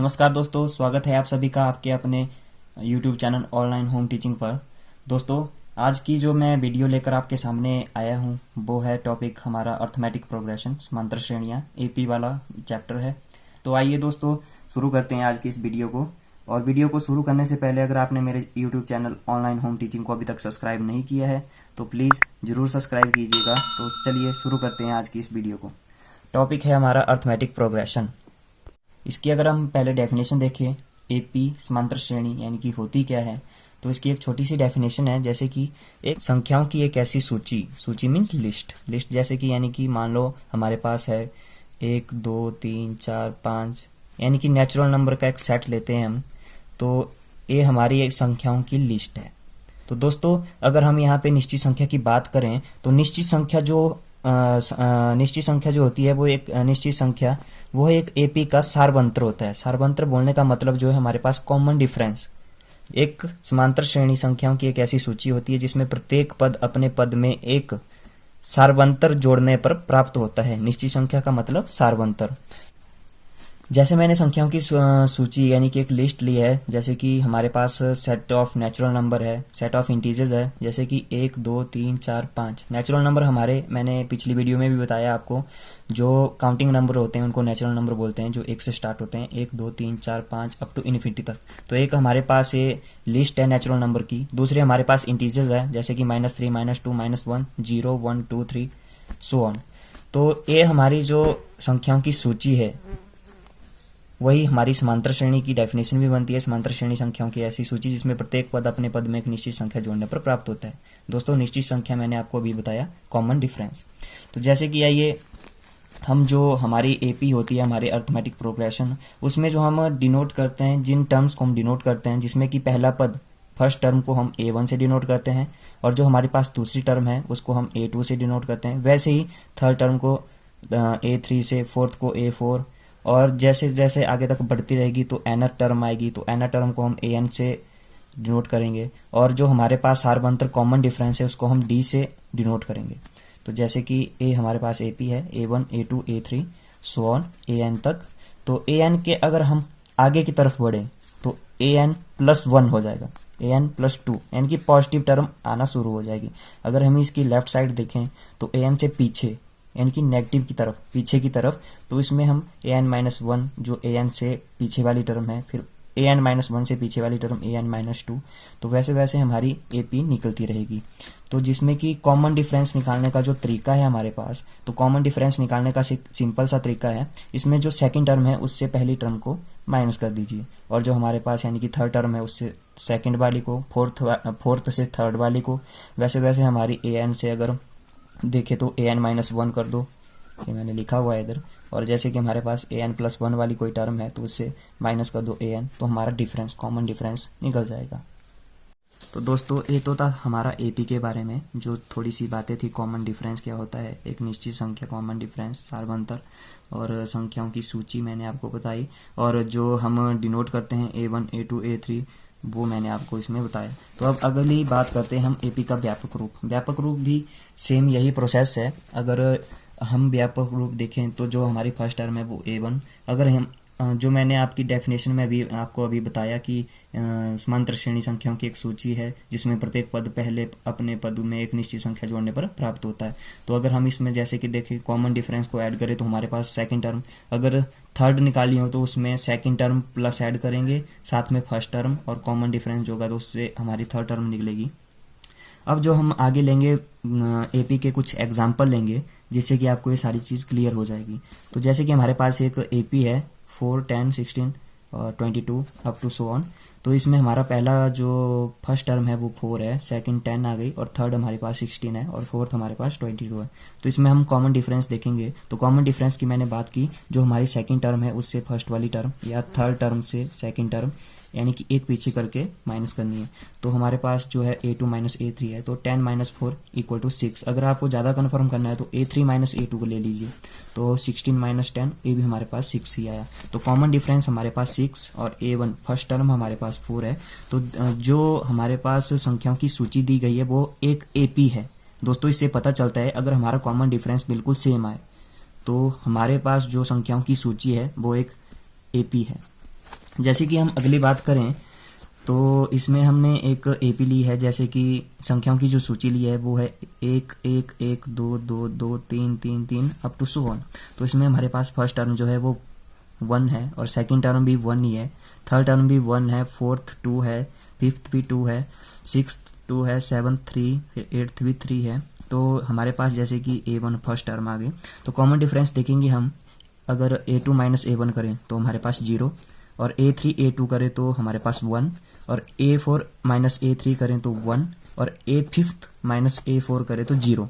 नमस्कार दोस्तों, स्वागत है आप सभी का आपके अपने YouTube channel online home teaching पर। दोस्तों, आज की जो मैं वीडियो लेकर आपके सामने आया हूं वो है टॉपिक हमारा अर्थमेटिक प्रोग्रेशन, समांतर श्रेणियां, एपी वाला चैप्टर है। तो आइए दोस्तों शुरू करते हैं आज की इस वीडियो को। और वीडियो को शुरू करने से पहले अगर आपने मेरे YouTube channel online home teaching को अभी तक सब्सक्राइब नहीं किया है तो प्लीज़ ज़रूर सब्सक्राइब कीजिएगा। तो चलिए शुरू करते हैं आज की इस वीडियो को। टॉपिक है हमारा अर्थमेटिक प्रोग्रेशन। इसकी अगर हम पहले डेफिनेशन देखें, एपी समांतर श्रेणी यानी कि होती क्या है, तो इसकी एक छोटी सी डेफिनेशन है, जैसे कि एक संख्याओं की एक ऐसी सूची मीन्स लिस्ट जैसे कि यानी कि मान लो हमारे पास है 1 2 3 4 5 यानी कि नेचुरल नंबर का एक सेट लेते हैं हम, तो ये हमारी एक संख्याओं की लिस्ट है। तो दोस्तों अगर हम यहाँ पे निश्चित संख्या की बात करें तो निश्चित संख्या जो होती है वो एक निश्चित संख्या वो एक एपी का सारवंत्र होता है। सारवंत्र बोलने का मतलब जो है हमारे पास कॉमन डिफरेंस। एक समांतर श्रेणी संख्याओं की एक ऐसी सूची होती है जिसमें प्रत्येक पद अपने पद में एक सारवंतर जोड़ने पर प्राप्त होता है। निश्चित संख्या का मतलब सारवंतर। जैसे मैंने संख्याओं की सूची यानी कि एक लिस्ट ली है, जैसे कि हमारे पास सेट ऑफ नेचुरल नंबर है, सेट ऑफ इंटीजर्स है, जैसे कि 1 2 3 4 5। नेचुरल नंबर मैंने पिछली वीडियो में भी बताया आपको, जो काउंटिंग नंबर होते हैं उनको नेचुरल नंबर बोलते हैं, जो 1 से स्टार्ट होते हैं, 1 2 3 4 5 अप टू इन्फिनिटी तक। तो एक हमारे पास ये लिस्ट है नेचुरल नंबर की। दूसरे हमारे पास इंटीजर्स है, जैसे कि -3 -2 -1 0 1 2 3 सो ऑन। तो ये हमारी जो संख्याओं की सूची है वही हमारी समांतर श्रेणी की डेफिनेशन भी बनती है। समांतर श्रेणी संख्याओं की ऐसी सूची जिसमें प्रत्येक पद अपने पद में एक निश्चित संख्या जोड़ने पर प्राप्त होता है। दोस्तों निश्चित संख्या मैंने आपको अभी बताया कॉमन डिफरेंस। तो जैसे कि आइए हम जो हमारी एपी होती है, हमारे अर्थमेटिक प्रोग्रेशन, उसमें जो हम डिनोट करते हैं, जिन टर्म्स को हम डिनोट करते हैं, जिसमें कि पहला पद फर्स्ट टर्म को हम A1 से डिनोट करते हैं और जो हमारे पास दूसरी टर्म है उसको हम A2 से डिनोट करते हैं। वैसे ही थर्ड टर्म को A3 से, फोर्थ को A4, और जैसे जैसे आगे तक बढ़ती रहेगी तो एनर टर्म आएगी, तो एनर टर्म को हम AN से डिनोट करेंगे और जो हमारे पास सारवंतर कॉमन डिफरेंस है उसको हम D से डिनोट करेंगे। तो जैसे कि A हमारे पास AP है, A1 A2 A3 so on AN तक। तो AN के अगर हम आगे की तरफ बढ़े तो AN+1 हो जाएगा, AN+2 यानी कि पॉजिटिव टर्म आना शुरू हो जाएगी। अगर हम इसकी लेफ्ट साइड देखें तो AN से पीछे यानी कि नेगेटिव की तरफ, पीछे की तरफ, तो इसमें हम AN-1 जो AN से पीछे वाली टर्म है, फिर AN-1 से पीछे वाली टर्म AN-2, तो वैसे वैसे हमारी AP निकलती रहेगी। तो जिसमें कि कॉमन डिफरेंस निकालने का जो तरीका है हमारे पास, तो कॉमन डिफरेंस निकालने का सिंपल सा तरीका है, इसमें जो सेकंड टर्म है उससे पहली टर्म को माइनस कर दीजिए और जो हमारे पास यानी कि थर्ड टर्म है उससे सेकंड वाली को, फोर्थ से थर्ड वाली को, वैसे वैसे हमारी AN से अगर देखे तो AN-1 कर दो, ये मैंने लिखा हुआ है इधर, और जैसे कि हमारे पास AN+1 वाली कोई टर्म है तो उससे माइनस कर दो AN, तो हमारा डिफरेंस, कॉमन डिफरेंस निकल जाएगा। तो दोस्तों ये तो था हमारा AP के बारे में, जो थोड़ी सी बातें थी। कॉमन डिफरेंस क्या होता है, एक निश्चित संख्या, कॉमन डिफरेंस, सारवंतर, और संख्याओं की सूची मैंने आपको बताई, और जो हम डिनोट करते हैं A1 A2 A3 वो मैंने आपको इसमें बताया। तो अब अगली बात करते हैं हम एपी का व्यापक रूप। व्यापक रूप भी सेम यही प्रोसेस है। अगर हम व्यापक रूप देखें तो जो हमारी फर्स्ट टर्म है वो A1, अगर हम जो मैंने आपकी डेफिनेशन में भी आपको अभी बताया कि समांतर श्रेणी संख्याओं की एक सूची है जिसमें प्रत्येक पद पहले अपने पद में एक निश्चित संख्या जोड़ने पर प्राप्त होता है। तो अगर हम इसमें जैसे कि देखें कॉमन डिफरेंस को ऐड करें तो हमारे पास सेकंड टर्म, अगर थर्ड निकाली हो तो उसमें सेकंड टर्म प्लस ऐड करेंगे, साथ में फर्स्ट टर्म, और कॉमन डिफरेंस जो होगा तो उससे हमारी थर्ड टर्म निकलेगी। अब जो हम आगे लेंगे एपी के कुछ एग्जाम्पल लेंगे जिससे कि आपको ये सारी चीज़ क्लियर हो जाएगी। तो जैसे कि हमारे पास एक एपी है 4 10 16 और 22 अप टू सो ऑन। तो इसमें हमारा पहला जो फर्स्ट टर्म है वो 4 है, सेकंड 10 आ गई, और थर्ड हमारे पास 16 है, और फोर्थ हमारे पास 22 है। तो इसमें हम कॉमन डिफरेंस देखेंगे। तो कॉमन डिफरेंस की मैंने बात की, जो हमारी सेकंड टर्म है उससे फर्स्ट वाली टर्म, या थर्ड टर्म से सेकंड टर्म, यानी कि एक पीछे करके माइनस करनी है। तो हमारे पास जो है A2 - A3 है, तो 10 - 4 = 6। अगर आपको ज़्यादा कन्फर्म करना है तो A3 - A2 को ले लीजिए, तो 16 - 10, ये भी हमारे पास 6 ही आया। तो कॉमन डिफरेंस हमारे पास 6 और A1 फर्स्ट टर्म हमारे पास 4 है। तो जो हमारे पास संख्याओं की सूची दी गई है वो एक AP है। दोस्तों इससे पता चलता है अगर हमारा कॉमन डिफरेंस बिल्कुल सेम आए तो हमारे पास जो संख्याओं की सूची है वो एक AP है। जैसे कि हम अगली बात करें तो इसमें हमने एक एपी ली है, जैसे कि संख्याओं की जो सूची ली है वो है 1 1 1 2 2 2 3 3 3 अप टू सो ऑन। तो इसमें हमारे पास फर्स्ट टर्म जो है वो 1 है और सेकंड टर्म भी 1 ही है, थर्ड टर्म भी 1 है, फोर्थ 2 है, फिफ्थ भी 2 है, सिक्स्थ 2 है, सेवन्थ 3, फिर एट्थ भी 3 है। तो हमारे पास जैसे कि A1 फर्स्ट टर्म आ गई, तो कॉमन डिफरेंस देखेंगे हम, अगर A2 माइनस A1 करें तो हमारे पास 0, और A3 A2 करें तो हमारे पास 1, और A4 माइनस A3 करें तो 1, और A5 माइनस A4 करें तो 0।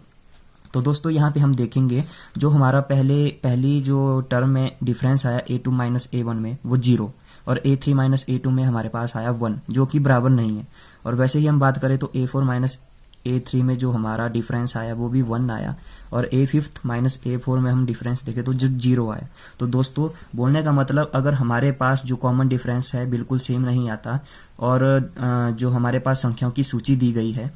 तो दोस्तों यहाँ पे हम देखेंगे जो हमारा पहली जो टर्म में डिफरेंस आया A2 माइनस A1 में वो 0, और A3 माइनस A2 में हमारे पास आया 1, जो कि बराबर नहीं है। और वैसे ही हम बात करें तो A4 माइनस A3 में जो हमारा डिफरेंस आया वो भी 1 आया, और A5 माइनस A4 में हम डिफरेंस देखें तो जो 0 आया। तो दोस्तों बोलने का मतलब, अगर हमारे पास जो कॉमन डिफरेंस है बिल्कुल सेम नहीं आता, और जो हमारे पास संख्याओं की सूची दी गई है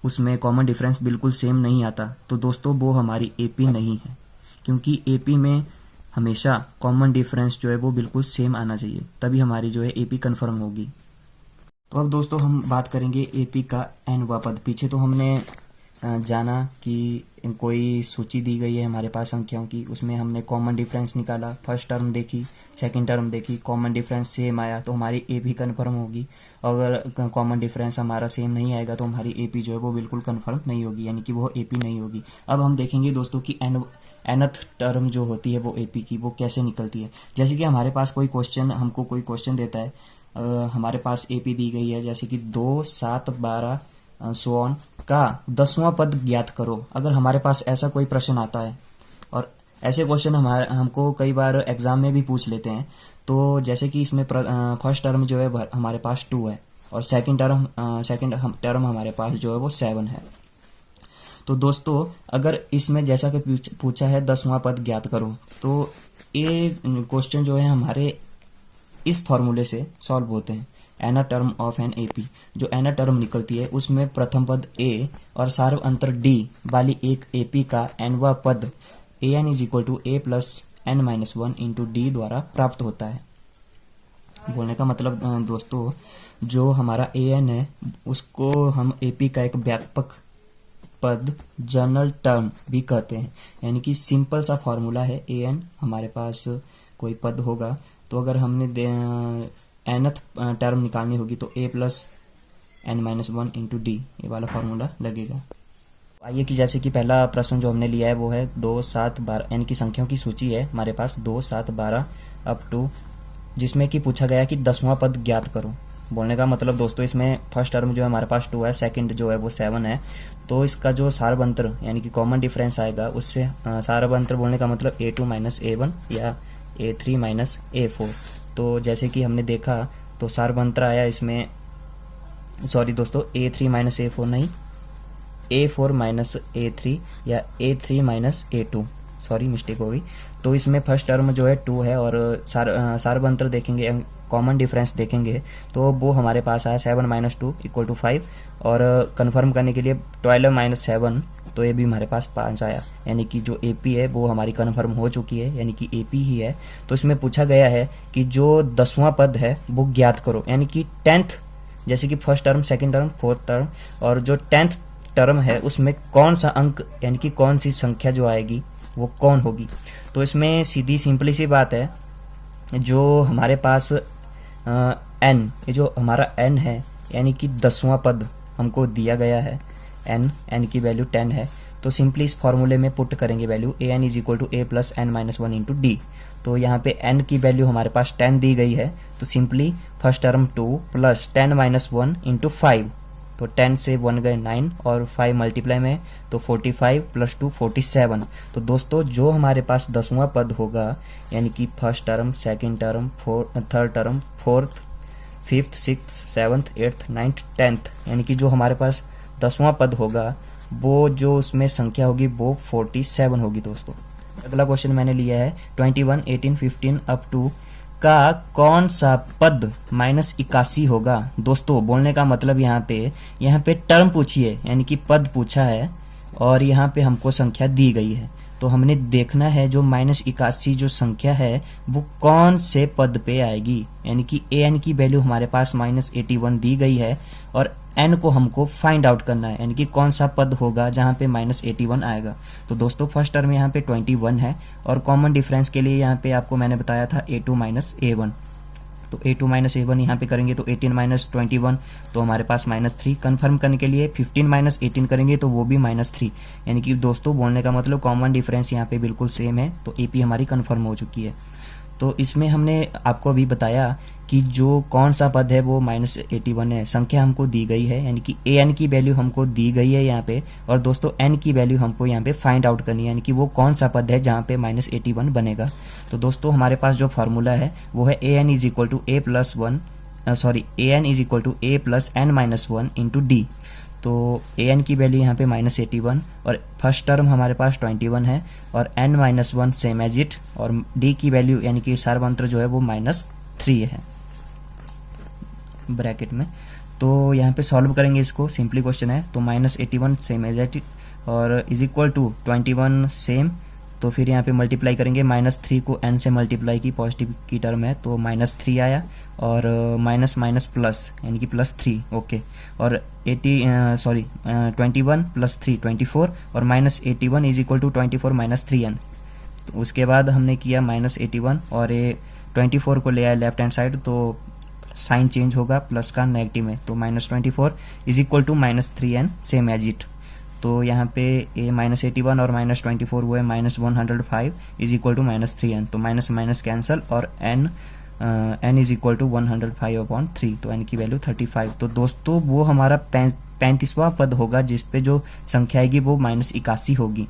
उसमें कॉमन डिफरेंस बिल्कुल सेम नहीं आता, तो दोस्तों वो हमारी एपी नहीं है, क्योंकि एपी में हमेशा कॉमन डिफरेंस जो है वो बिल्कुल सेम आना चाहिए, तभी हमारी जो है एपी कंफर्म होगी। तो अब दोस्तों हम बात करेंगे एपी का nवां पद। पीछे तो हमने जाना कि कोई सूची दी गई है हमारे पास संख्याओं की, उसमें हमने कॉमन डिफरेंस निकाला, फर्स्ट टर्म देखी, सेकंड टर्म देखी, कॉमन डिफरेंस सेम आया तो हमारी एपी कंफर्म होगी। अगर कॉमन डिफरेंस हमारा सेम नहीं आएगा तो हमारी एपी जो है वो बिल्कुल कंफर्म नहीं होगी, यानी कि वो एपी नहीं होगी। अब हम देखेंगे दोस्तों कि nth टर्म जो होती है वो एपी की वो कैसे निकलती है। जैसे कि हमारे पास हमको कोई क्वेश्चन देता है, हमारे पास एपी दी गई है जैसे कि 2 7 12 सो ऑन का 10वां पद ज्ञात करो। अगर हमारे पास ऐसा कोई प्रश्न आता है, और ऐसे क्वेश्चन हमको कई बार एग्जाम में भी पूछ लेते हैं, तो जैसे कि इसमें फर्स्ट टर्म जो है हमारे पास 2 है, और सेकंड टर्म हमारे पास जो है वो 7 है। तो दोस्तों अगर इसमें जैसा कि पूछा है 10वां पद ज्ञात करो, तो ये क्वेश्चन जो है हमारे इस फॉर्मूले से सॉल्व होते हैं। एना टर्म ऑफ एन एपी, जो एना टर्म निकलती है उसमें प्रथम पद ए और सार्व अंतर डी वाली एक एपी का nवां पद an is equal to A plus N minus 1 into D द्वारा प्राप्त होता है। बोलने का मतलब दोस्तों, जो हमारा an है उसको हम एपी का एक व्यापक पद जनरल टर्म भी कहते हैं, यानी कि सिंपल सा फॉर्मूला है। an हमारे पास कोई पद होगा, तो अगर हमने nth टर्म निकालनी होगी तो a plus N minus 1 into D, ये वाला फॉर्मूला लगेगा। आइए कि जैसे कि पहला प्रश्न जो हमने लिया है वो है 2 7 12, यानी कि संख्याओं की सूची है हमारे पास 2 7 12 अप टू, जिसमें कि पूछा गया कि 10वां पद ज्ञात करो। बोलने का मतलब दोस्तों, इसमें फर्स्ट टर्म जो है हमारे पास 2 है, सेकंड जो है वो 7 है, तो इसका जो सारबंत्र यानी कि कॉमन डिफरेंस आएगा उससे सारबंत्र बोलने का मतलब A2 माइनस A1 या A3 माइनस A4। तो जैसे कि हमने देखा तो सारबंत्र आया इसमें, सॉरी दोस्तों, A3 माइनस A4 नहीं, A4 माइनस A3 या A3 minus A2, sorry mistake हो गई। तो इसमें फर्स्ट टर्म जो है 2 है, और सारबंत्र देखेंगे, कॉमन डिफरेंस देखेंगे तो वो हमारे पास आया 7 माइनस 2 इक्वल टू 5, और कंफर्म करने के लिए 12 माइनस 7, तो ये भी हमारे पास 5 आया, यानी कि जो एपी है वो हमारी कंफर्म हो चुकी है, यानी कि एपी ही है। तो इसमें पूछा गया है कि जो 10वां पद है वो ज्ञात करो, यानी कि 10th, जैसे कि first term, second term, fourth term, और जो 10th टर्म है उसमें कौन सा अंक यानी कि कौन सी संख्या जो आएगी वो कौन होगी। तो इसमें सीधी सिंपली सी बात है, जो हमारे पास n, ये जो हमारा n है यानी कि 10वां पद हमको दिया गया है, n की वैल्यू 10 है, तो सिंपली इस फॉर्मूले में पुट करेंगे value an is equal to A plus N minus 1 into D. तो यहाँ पे n की वैल्यू हमारे पास 10 दी गई है, तो simply first term 2 plus 10 minus 1 into 5, तो 10 से 1 गए 9 और 5 मल्टीप्लाई में तो 45 प्लस 2 47। तो दोस्तों जो हमारे पास 10वां पद होगा, यानी कि first term, second term, third term, fourth, fifth, sixth, seventh, eighth, ninth, 10th, यानी कि जो हमारे पास 10वां पद होगा वो जो उसमें संख्या होगी वो 47 होगी दोस्तों। अगला क्वेश्चन मैंने लिया है 21, 18, 15 अप टू का कौन सा पद -81 होगा। दोस्तों बोलने का मतलब यहाँ पे टर्म पूछी है, यानी कि पद पूछा है, और यहाँ पे हमको संख्या दी गई है। तो हमने देखना है जो -81 जो संख्या है वो कौन से पद पे आएगी, यानी कि an की वैल्यू हमारे पास -81 दी गई है और n को हमको फाइंड आउट करना है, यानी कि कौन सा पद होगा जहां पे -81 आएगा। तो दोस्तों फर्स्ट टर्म यहाँ पे 21 है और कॉमन डिफरेंस के लिए यहाँ पे आपको मैंने बताया था a2 -a1। तो a2 -a1 यहाँ पे करेंगे तो 18 - 21 तो हमारे पास -3। कन्फर्म करने के लिए 15 - 18 करेंगे तो वो भी -3, यानी कि दोस्तों बोलने का मतलब कॉमन डिफरेंस यहाँ पे बिल्कुल सेम है। तो AP हमारी कन्फर्म हो चुकी है। तो इसमें हमने आपको अभी बताया कि जो कौन सा पद है वो -81 है, संख्या हमको दी गई है, यानी कि an की वैल्यू हमको दी गई है यहाँ पे, और दोस्तों n की वैल्यू हमको यहाँ पे फाइंड आउट करनी है, यानी कि वो कौन सा पद है जहाँ पे -81 बनेगा। तो दोस्तों हमारे पास जो फार्मूला है वो है an is equal to a plus n-1 into D. तो an की वैल्यू यहाँ पे -81 और फर्स्ट टर्म हमारे पास 21 है और n-1 सेम एज इट, और d की वैल्यू यानी कि सारवंत्र जो है वो -3 है ब्रैकेट में। तो यहाँ पे सॉल्व करेंगे इसको, सिंपली क्वेश्चन है। तो -81 सेम एज इट और इज इक्वल टू 21 सेम, तो फिर यहाँ पे मल्टीप्लाई करेंगे, -3 को n से मल्टीप्लाई की, पॉजिटिव की टर्म है तो -3 आया और माइनस माइनस प्लस यानी कि +3 ओके। और 21 + 3 24 और -81 इज इक्वल टू 24 - 3n। तो उसके बाद हमने किया -81 और ये 24 को ले आया लेफ्ट हैंड साइड, तो साइन चेंज होगा प्लस का नेगेटिव में, तो -24 is equal to -3n same as it. तो यहाँ पे ए -81 और -24 हुए -105 इज इक्वल टू -3n, तो माइनस माइनस कैंसल और n इज इक्वल टू 105/3, तो n की वैल्यू 35। तो दोस्तों वो हमारा 35वां पद होगा जिस पे जो संख्या आएगी वो -81 होगी।